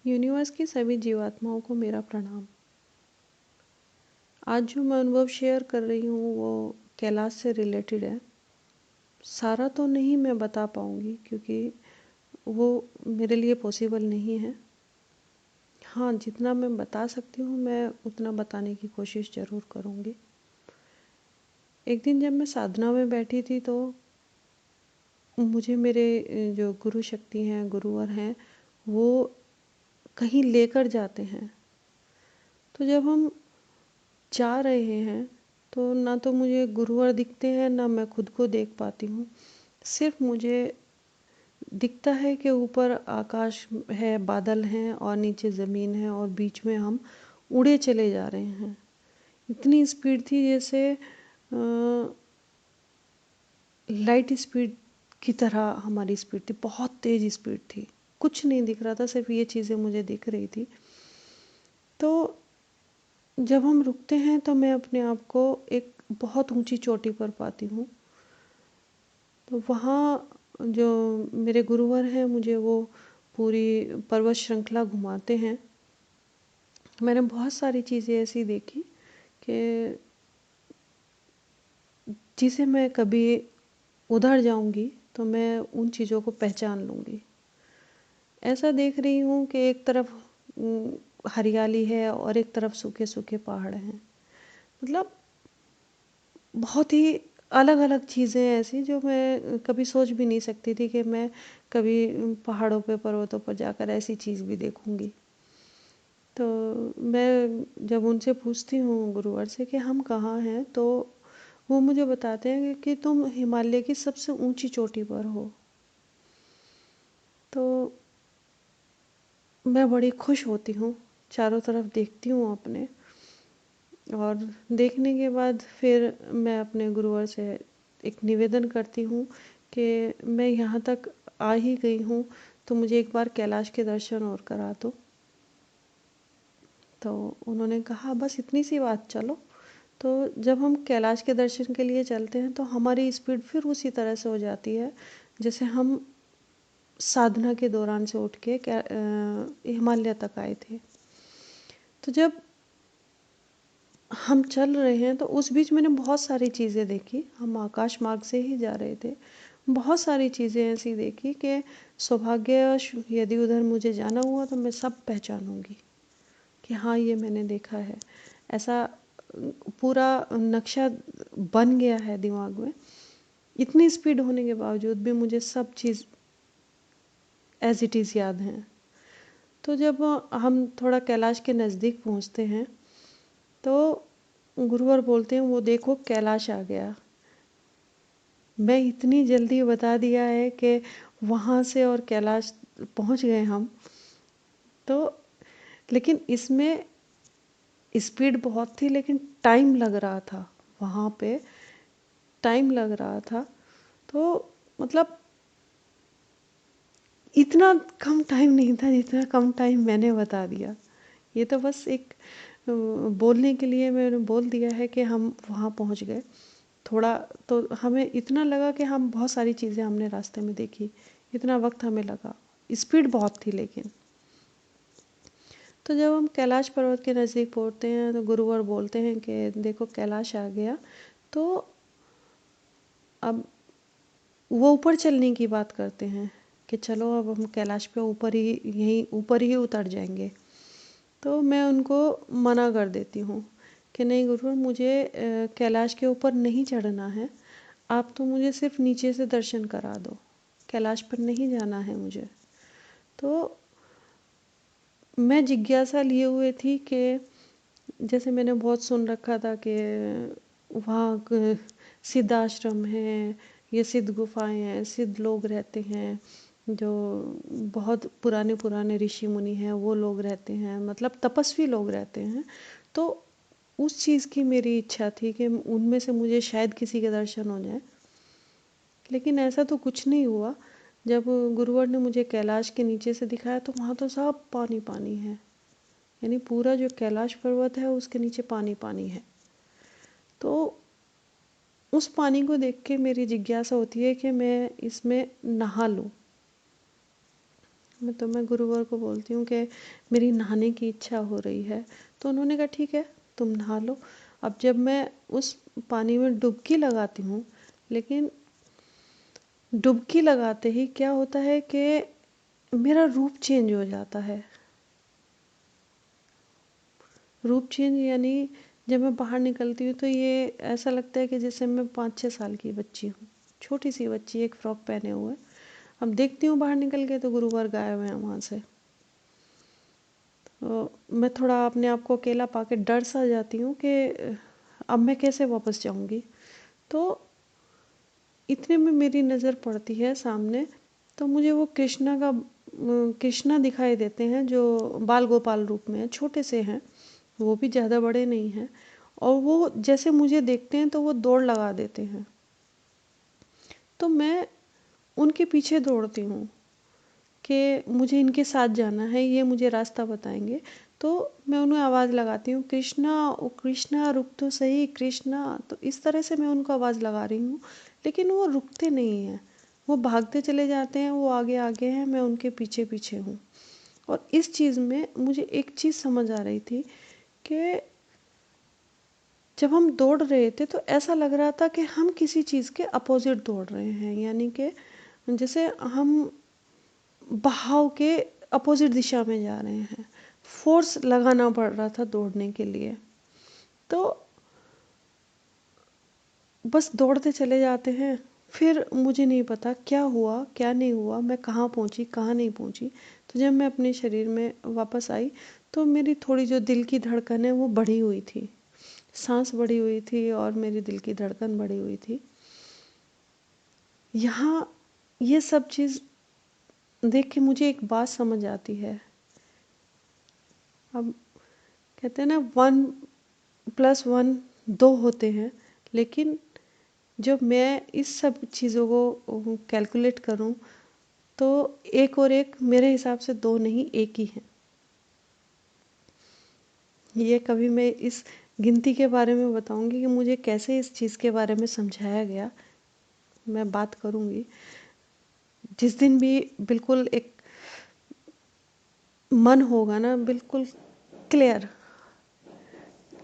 Universe की सभी जीवात्माओं को मेरा प्रणाम। आज जो मैं अनुभव शेयर कर रही हूँ वो कैलाश से रिलेटेड है। सारा तो नहीं मैं बता पाऊँगी क्योंकि वो मेरे लिए पॉसिबल नहीं है। हाँ, जितना मैं बता सकती हूँ मैं उतना बताने की कोशिश ज़रूर करूँगी। एक दिन जब मैं साधना में बैठी थी तो मुझे मेरे जो गुरु शक्ति हैं, गुरुवर हैं, वो कहीं लेकर जाते हैं। तो जब हम जा रहे हैं तो ना तो मुझे गुरुवर दिखते हैं, ना मैं खुद को देख पाती हूँ। सिर्फ मुझे दिखता है कि ऊपर आकाश है, बादल हैं और नीचे ज़मीन है और बीच में हम उड़े चले जा रहे हैं। इतनी स्पीड थी जैसे लाइट स्पीड की तरह हमारी स्पीड थी, बहुत तेज़ स्पीड थी। कुछ नहीं दिख रहा था, सिर्फ ये चीज़ें मुझे दिख रही थी। तो जब हम रुकते हैं तो मैं अपने आप को एक बहुत ऊंची चोटी पर पाती हूँ। तो वहाँ जो मेरे गुरुवर हैं मुझे वो पूरी पर्वत श्रृंखला घुमाते हैं। मैंने बहुत सारी चीज़ें ऐसी देखी कि जिसे मैं कभी उधर जाऊंगी तो मैं उन चीज़ों को पहचान लूँगी। ऐसा देख रही हूँ कि एक तरफ हरियाली है और एक तरफ सूखे सूखे पहाड़ हैं। मतलब बहुत ही अलग अलग चीज़ें ऐसी जो मैं कभी सोच भी नहीं सकती थी कि मैं कभी पहाड़ों पे, पर्वतों पर जाकर ऐसी चीज़ भी देखूंगी। तो मैं जब उनसे पूछती हूँ गुरुवर से कि हम कहाँ हैं, तो वो मुझे बताते हैं कि तुम हिमालय की सबसे ऊंची चोटी पर हो। तो मैं बड़ी खुश होती हूँ, चारों तरफ देखती हूँ अपने, और देखने के बाद फिर मैं अपने गुरुवर से एक निवेदन करती हूँ कि मैं यहाँ तक आ ही गई हूँ तो मुझे एक बार कैलाश के दर्शन और करा दो। तो उन्होंने कहा बस इतनी सी बात, चलो। तो जब हम कैलाश के दर्शन के लिए चलते हैं तो हमारी स्पीड फिर उसी तरह से हो जाती है जैसे हम साधना के दौरान से उठ के हिमालय तक आए थे। तो जब हम चल रहे हैं तो उस बीच मैंने बहुत सारी चीज़ें देखी। हम आकाश मार्ग से ही जा रहे थे। बहुत सारी चीज़ें ऐसी देखी कि सौभाग्यवश यदि उधर मुझे जाना हुआ तो मैं सब पहचानूंगी कि हाँ, ये मैंने देखा है। ऐसा पूरा नक्शा बन गया है दिमाग में। इतनी स्पीड होने के बावजूद भी मुझे सब चीज़ एज इट इज़ याद हैं। तो जब हम थोड़ा कैलाश के नज़दीक पहुंचते हैं तो गुरुवर बोलते हैं वो देखो कैलाश आ गया। मैं इतनी जल्दी बता दिया है कि वहाँ से और कैलाश पहुँच गए हम। तो लेकिन इसमें स्पीड बहुत थी, लेकिन टाइम लग रहा था, वहाँ पे टाइम लग रहा था। तो मतलब इतना कम टाइम नहीं था जितना कम टाइम मैंने बता दिया। ये तो बस एक बोलने के लिए मैंने बोल दिया है कि हम वहाँ पहुँच गए। थोड़ा तो हमें इतना लगा कि हम बहुत सारी चीज़ें हमने रास्ते में देखी, इतना वक्त हमें लगा, स्पीड बहुत थी लेकिन। तो जब हम कैलाश पर्वत के नज़दीक पहुँचते हैं तो गुरुवर बोलते हैं कि देखो कैलाश आ गया। तो अब वो ऊपर चलने की बात करते हैं कि चलो अब हम कैलाश पे ऊपर ही, यहीं ऊपर ही उतर जाएंगे। तो मैं उनको मना कर देती हूँ कि नहीं गुरुवर, मुझे कैलाश के ऊपर नहीं चढ़ना है। आप तो मुझे सिर्फ नीचे से दर्शन करा दो, कैलाश पर नहीं जाना है मुझे। तो मैं जिज्ञासा लिए हुए थी कि जैसे मैंने बहुत सुन रखा था कि वहाँ सिद्ध आश्रम है, ये सिद्ध गुफाएं हैं, सिद्ध लोग रहते हैं, जो बहुत पुराने पुराने ऋषि मुनि हैं वो लोग रहते हैं, मतलब तपस्वी लोग रहते हैं। तो उस चीज़ की मेरी इच्छा थी कि उनमें से मुझे शायद किसी के दर्शन हो जाए। लेकिन ऐसा तो कुछ नहीं हुआ। जब गुरुवर ने मुझे कैलाश के नीचे से दिखाया तो वहाँ तो सब पानी पानी है, यानी पूरा जो कैलाश पर्वत है उसके नीचे पानी पानी है। तो उस पानी को देख के मेरी जिज्ञासा होती है कि मैं इसमें नहा लूँ। मैं गुरुवर को बोलती हूँ कि मेरी नहाने की इच्छा हो रही है। तो उन्होंने कहा ठीक है, तुम नहा लो। अब जब मैं उस पानी में डुबकी लगाती हूँ, लेकिन डुबकी लगाते ही क्या होता है कि मेरा रूप चेंज हो जाता है। रूप चेंज यानी जब मैं बाहर निकलती हूँ तो ये ऐसा लगता है कि जैसे मैं 5-6 साल की बच्ची हूँ, छोटी सी बच्ची, एक फ्रॉक पहने हुए। अब देखती हूँ बाहर निकल के तो गुरुवर गायब हैं वहाँ से। तो मैं थोड़ा अपने आप को अकेला पाके डर सा जाती हूँ कि अब मैं कैसे वापस जाऊँगी। तो इतने में मेरी नज़र पड़ती है सामने, तो मुझे वो कृष्णा दिखाई देते हैं जो बाल गोपाल रूप में है, छोटे से हैं, वो भी ज़्यादा बड़े नहीं हैं। और वो जैसे मुझे देखते हैं तो वो दौड़ लगा देते हैं। तो मैं उनके पीछे दौड़ती हूँ कि मुझे इनके साथ जाना है, ये मुझे रास्ता बताएंगे। तो मैं उन्हें आवाज़ लगाती हूँ, कृष्णा, ओ कृष्णा रुक तो सही कृष्णा। तो इस तरह से मैं उनको आवाज़ लगा रही हूँ, लेकिन वो रुकते नहीं हैं। वो भागते चले जाते हैं, वो आगे आगे हैं, मैं उनके पीछे पीछे हूँ। और इस चीज़ में मुझे एक चीज़ समझ आ रही थी कि जब हम दौड़ रहे थे तो ऐसा लग रहा था कि हम किसी चीज़ के अपोजिट दौड़ रहे हैं, यानी कि जैसे हम बहाव के अपोजिट दिशा में जा रहे हैं। फोर्स लगाना पड़ रहा था दौड़ने के लिए। तो बस दौड़ते चले जाते हैं। फिर मुझे नहीं पता क्या हुआ क्या नहीं हुआ, मैं कहाँ पहुँची कहाँ नहीं पहुँची। तो जब मैं अपने शरीर में वापस आई तो मेरी थोड़ी जो दिल की धड़कन है वो बढ़ी हुई थी, सांस बढ़ी हुई थी और मेरी दिल की धड़कन बढ़ी हुई थी। यहाँ ये सब चीज़ देख के मुझे एक बात समझ आती है। अब कहते हैं ना 1+1 2 होते हैं, लेकिन जब मैं इस सब चीज़ों को कैलकुलेट करूं तो एक और एक मेरे हिसाब से दो नहीं, एक ही है। ये कभी मैं इस गिनती के बारे में बताऊंगी कि मुझे कैसे इस चीज़ के बारे में समझाया गया, मैं बात करूंगी। जिस दिन भी बिल्कुल एक मन होगा ना बिल्कुल क्लियर,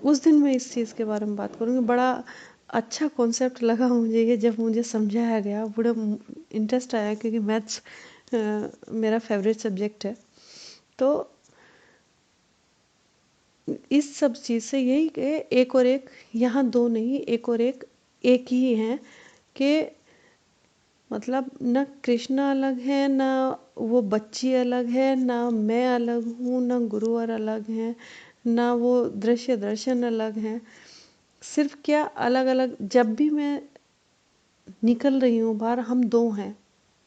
उस दिन मैं इस चीज़ के बारे में बात करूँगी। बड़ा अच्छा कॉन्सेप्ट लगा मुझे ये, जब मुझे समझाया गया बड़ा इंटरेस्ट आया, क्योंकि मैथ्स मेरा फेवरेट सब्जेक्ट है। तो इस सब चीज़ से यही कि एक और एक यहाँ दो नहीं, एक और एक ही हैं। कि मतलब न कृष्णा अलग है, ना वो बच्ची अलग है, ना मैं अलग हूँ, ना गुरुवर अलग हैं, ना वो दृश्य दर्शन अलग हैं। सिर्फ क्या अलग अलग, जब भी मैं निकल रही हूँ बाहर, हम दो हैं,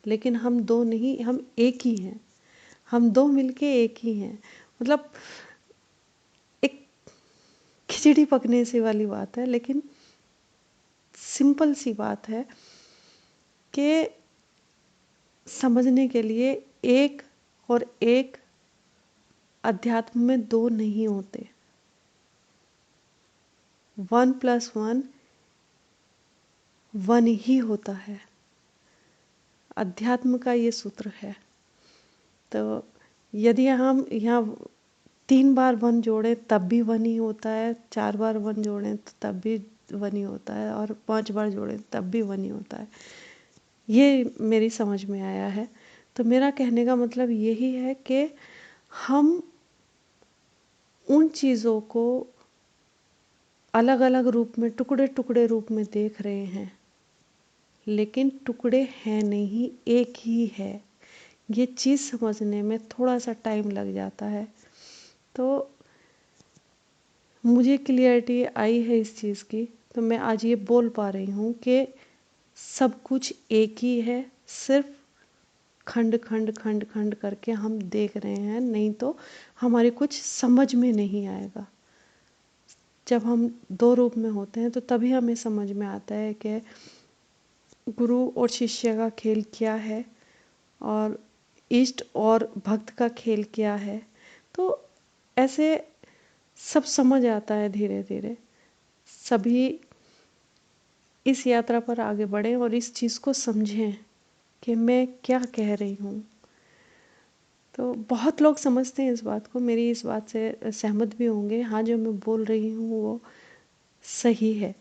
लेकिन हम दो नहीं, हम एक ही हैं। हम दो मिलके एक ही हैं। मतलब एक खिचड़ी पकने से वाली बात है, लेकिन सिंपल सी बात है कि समझने के लिए एक और एक अध्यात्म में दो नहीं होते। 1+1 1 ही होता है। अध्यात्म का ये सूत्र है। तो यदि हम यहाँ 3 बार 1 जोड़ें तब भी 1 ही होता है, 4 बार 1 जोड़ें तो तब भी 1 ही होता है, और 5 बार जोड़ें तब भी 1 ही होता है। ये मेरी समझ में आया है। तो मेरा कहने का मतलब यही है कि हम उन चीज़ों को अलग अलग रूप में, टुकड़े टुकड़े रूप में देख रहे हैं, लेकिन टुकड़े हैं नहीं, एक ही है। ये चीज़ समझने में थोड़ा सा टाइम लग जाता है। तो मुझे क्लियरिटी आई है इस चीज़ की, तो मैं आज ये बोल पा रही हूँ कि सब कुछ एक ही है। सिर्फ खंड खंड खंड खंड करके हम देख रहे हैं, नहीं तो हमारे कुछ समझ में नहीं आएगा। जब हम दो रूप में होते हैं तो तभी हमें समझ में आता है कि गुरु और शिष्य का खेल क्या है और इष्ट और भक्त का खेल क्या है। तो ऐसे सब समझ आता है धीरे धीरे। सभी इस यात्रा पर आगे बढ़ें और इस चीज़ को समझें कि मैं क्या कह रही हूँ। तो बहुत लोग समझते हैं इस बात को, मेरी इस बात से सहमत भी होंगे। हाँ, जो मैं बोल रही हूँ वो सही है।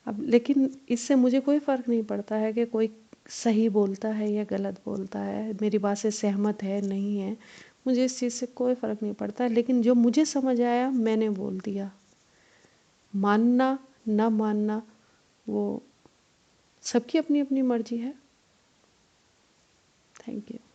अब लेकिन इससे मुझे कोई फ़र्क नहीं पड़ता है कि कोई सही बोलता है या गलत बोलता है, मेरी बात से सहमत है नहीं है, मुझे इस चीज़ से कोई फ़र्क नहीं पड़ता। लेकिन जो मुझे समझ आया मैंने बोल दिया। मानना ना मानना वो सबकी अपनी अपनी मर्जी है। Thank you.